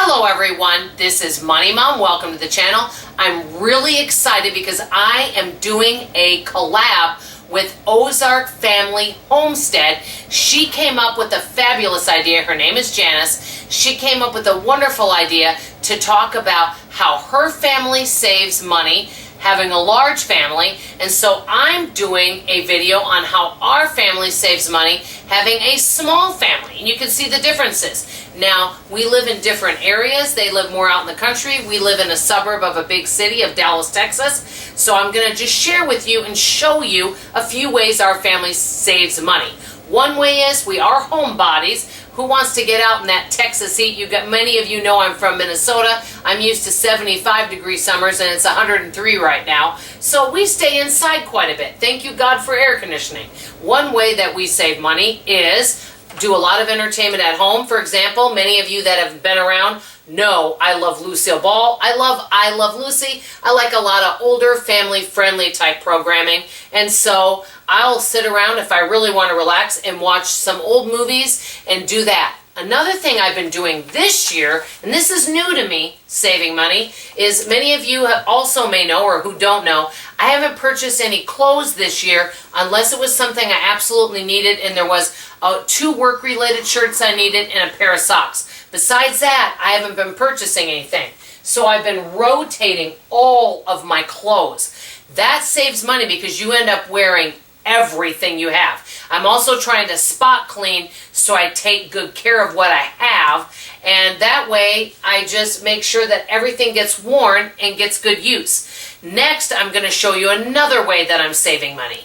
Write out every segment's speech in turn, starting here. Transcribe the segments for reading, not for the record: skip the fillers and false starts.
Hello everyone, this is Money Mom. Welcome to the channel. I'm really excited because I am doing a collab with Ozark Family Homestead. She came up with a fabulous idea. Her name is Janice. She came up with a wonderful idea to talk about how her family saves money having a large family, and so I'm doing a video on how our family saves money having a small family, and you can see the differences. Now, we live in different areas. They live more out in the country. We live in a suburb of a big city of Dallas, Texas. So I'm going to just share with you and show you a few ways our family saves money. One way is we are homebodies. Who wants to get out in that Texas heat? Many of you know I'm from Minnesota. I'm used to 75-degree summers and it's 103 right now. So we stay inside quite a bit. Thank you God for air conditioning. One way that we save money is do a lot of entertainment at home. For example, many of you that have been around know I love Lucille Ball. I love Lucy. I like a lot of older family-friendly type programming. And so I'll sit around if I really want to relax and watch some old movies and do that. Another thing I've been doing this year, and this is new to me, saving money, is many of you also may know or who don't know, I haven't purchased any clothes this year unless it was something I absolutely needed, and there was 2 work-related shirts I needed and a pair of socks. Besides that, I haven't been purchasing anything. So I've been rotating all of my clothes. That saves money because you end up wearing everything you have. I'm also trying to spot clean so I take good care of what I have, and that way I just make sure that everything gets worn and gets good use. Next, I'm going to show you another way that I'm saving money.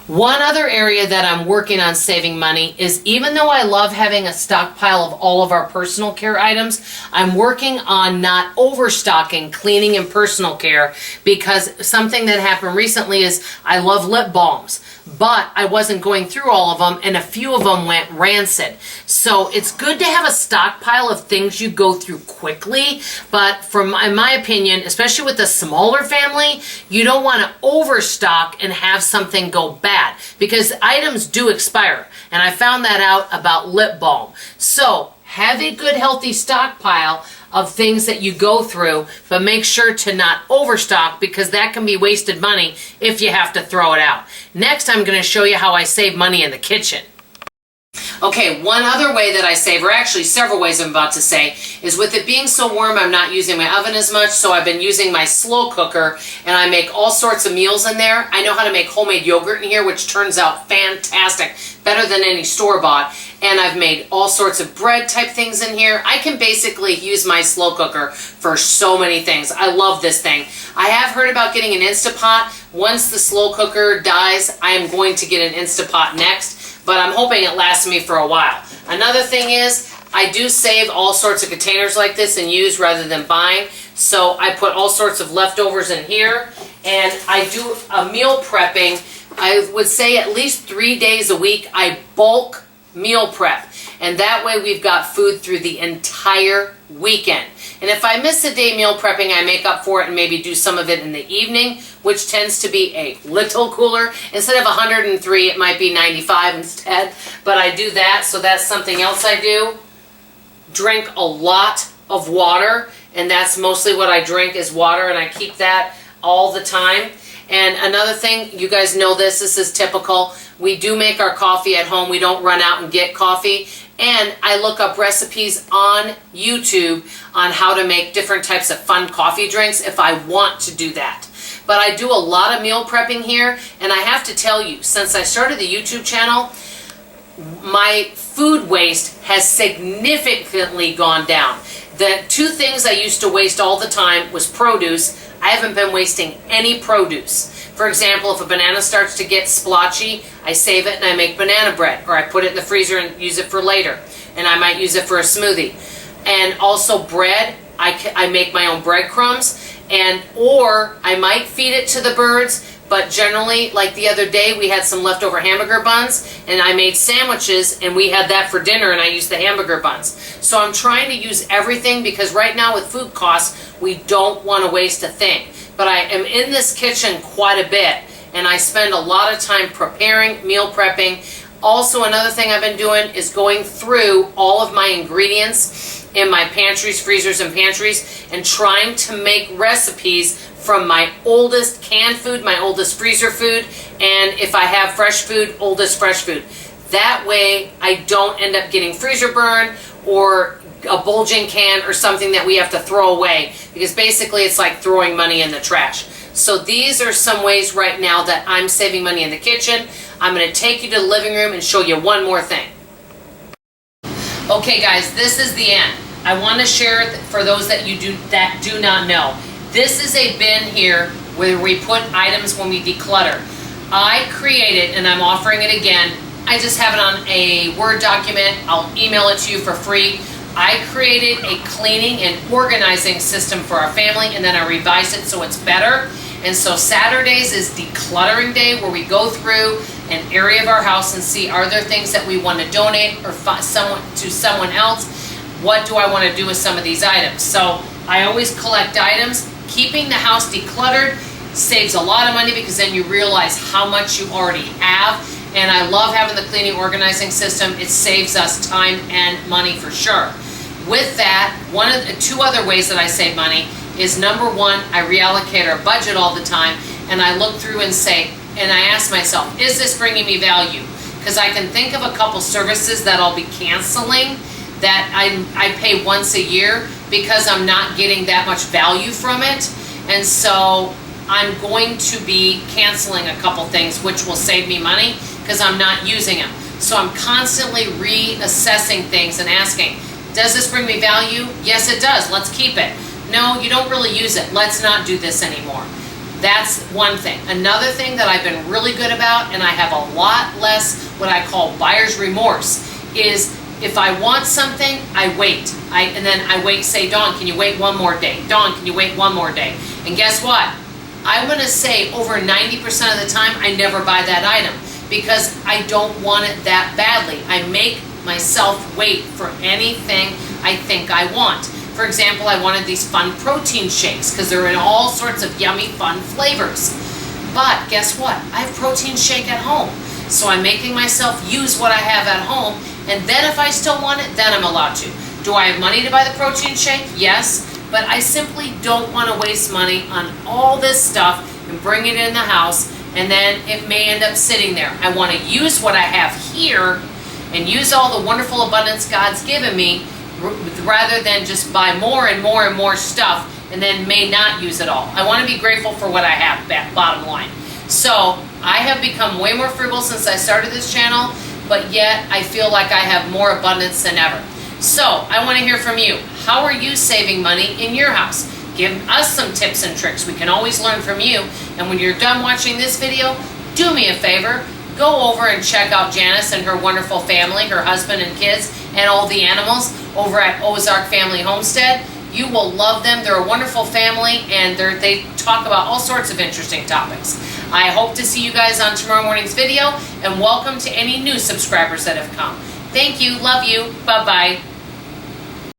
One other area that I'm working on saving money is, even though I love having a stockpile of all of our personal care items, I'm working on not overstocking cleaning and personal care, because something that happened recently is I love lip balms, but I wasn't going through all of them and a few of them went rancid. So it's good to have a stockpile of things you go through quickly, but in my opinion, especially with a smaller family, you don't want to overstock and have something go bad, because items do expire, and I found that out about lip balm. So have a good healthy stockpile of things that you go through, but make sure to not overstock, because that can be wasted money if you have to throw it out. Next, I'm going to show you how I save money in the kitchen. Okay, one other way that I save, or actually several ways I'm about to say, is with it being so warm, I'm not using my oven as much, so I've been using my slow cooker, and I make all sorts of meals in there. I know how to make homemade yogurt in here, which turns out fantastic, better than any store-bought, and I've made all sorts of bread type things in here. I can basically use my slow cooker for so many things. I love this thing. I have heard about getting an Instapot. Once the slow cooker dies, I am going to get an Instapot next, but I'm hoping it lasts me for a while. Another thing is, I do save all sorts of containers like this and use rather than buying. So I put all sorts of leftovers in here, and I do a meal prepping. I would say at least 3 days a week I bulk meal prep, and that way we've got food through the entire weekend. And if I miss a day meal prepping, I make up for it and maybe do some of it in the evening, which tends to be a little cooler. Instead of 103, it might be 95 instead, but I do that, so that's something else I do. Drink a lot of water, and that's mostly what I drink is water, and I keep that all the time. And another thing, you guys know this is typical. We do make our coffee at home. We don't run out and get coffee. And I look up recipes on YouTube on how to make different types of fun coffee drinks if I want to do that. But I do a lot of meal prepping here, and I have to tell you, since I started the YouTube channel, my food waste has significantly gone down. The 2 things I used to waste all the time was produce. I haven't been wasting any produce. For example, if a banana starts to get splotchy, I save it and I make banana bread, or I put it in the freezer and use it for later, and I might use it for a smoothie. And also bread, I make my own breadcrumbs, or I might feed it to the birds, but generally, like the other day, we had some leftover hamburger buns, and I made sandwiches, and we had that for dinner, and I used the hamburger buns. So I'm trying to use everything, because right now with food costs, we don't want to waste a thing. But I am in this kitchen quite a bit, and I spend a lot of time preparing, meal prepping, Also, another thing I've been doing is going through all of my ingredients in my pantries, freezers, and pantries, and trying to make recipes from my oldest canned food, my oldest freezer food, and if I have fresh food, oldest fresh food. That way, I don't end up getting freezer burn or a bulging can or something that we have to throw away, because basically it's like throwing money in the trash. So these are some ways right now that I'm saving money in the kitchen. I'm going to take you to the living room and show you one more thing. Okay guys, this is the end. I want to share it for those that do not know. This is a bin here where we put items when we declutter. I created, and I'm offering it again, I just have it on a Word document. I'll email it to you for free. I created a cleaning and organizing system for our family, and then I revised it so it's better. And so Saturdays is decluttering day, where we go through an area of our house and see, are there things that we want to donate or someone else? What do I want to do with some of these items? So I always collect items. Keeping the house decluttered saves a lot of money, because then you realize how much you already have. And I love having the cleaning organizing system. It saves us time and money for sure. With that, two other ways that I save money is, number one, I reallocate our budget all the time, and I look through and I ask myself, is this bringing me value? Because I can think of a couple services that I'll be canceling that I pay once a year because I'm not getting that much value from it. And so I'm going to be canceling a couple things, which will save me money because I'm not using them. So I'm constantly reassessing things and asking, does this bring me value? Yes, it does. Let's keep it. No, you don't really use it. Let's not do this anymore. That's one thing. Another thing that I've been really good about, and I have a lot less what I call buyer's remorse, is if I want something, I wait. And then I wait, say, Dawn, can you wait one more day? Dawn, can you wait one more day? And guess what? I'm going to say over 90% of the time, I never buy that item because I don't want it that badly. I make myself wait for anything I think I want. For example, I wanted these fun protein shakes because they're in all sorts of yummy, fun flavors. But guess what? I have protein shake at home. So I'm making myself use what I have at home, and then if I still want it, then I'm allowed to. Do I have money to buy the protein shake? Yes, but I simply don't want to waste money on all this stuff and bring it in the house, and then it may end up sitting there. I want to use what I have here and use all the wonderful abundance God's given me, rather than just buy more and more and more stuff and then may not use it all. I want to be grateful for what I have, bottom line. So I have become way more frugal since I started this channel, but yet I feel like I have more abundance than ever. So I want to hear from you. How are you saving money in your house? Give us some tips and tricks. We can always learn from you. And when you're done watching this video, do me a favor. Go over and check out Janice and her wonderful family, her husband and kids, and all the animals over at Ozark Family Homestead. You will love them. They're a wonderful family, and they talk about all sorts of interesting topics. I hope to see you guys on tomorrow morning's video, and welcome to any new subscribers that have come. Thank you. Love you. Bye-bye.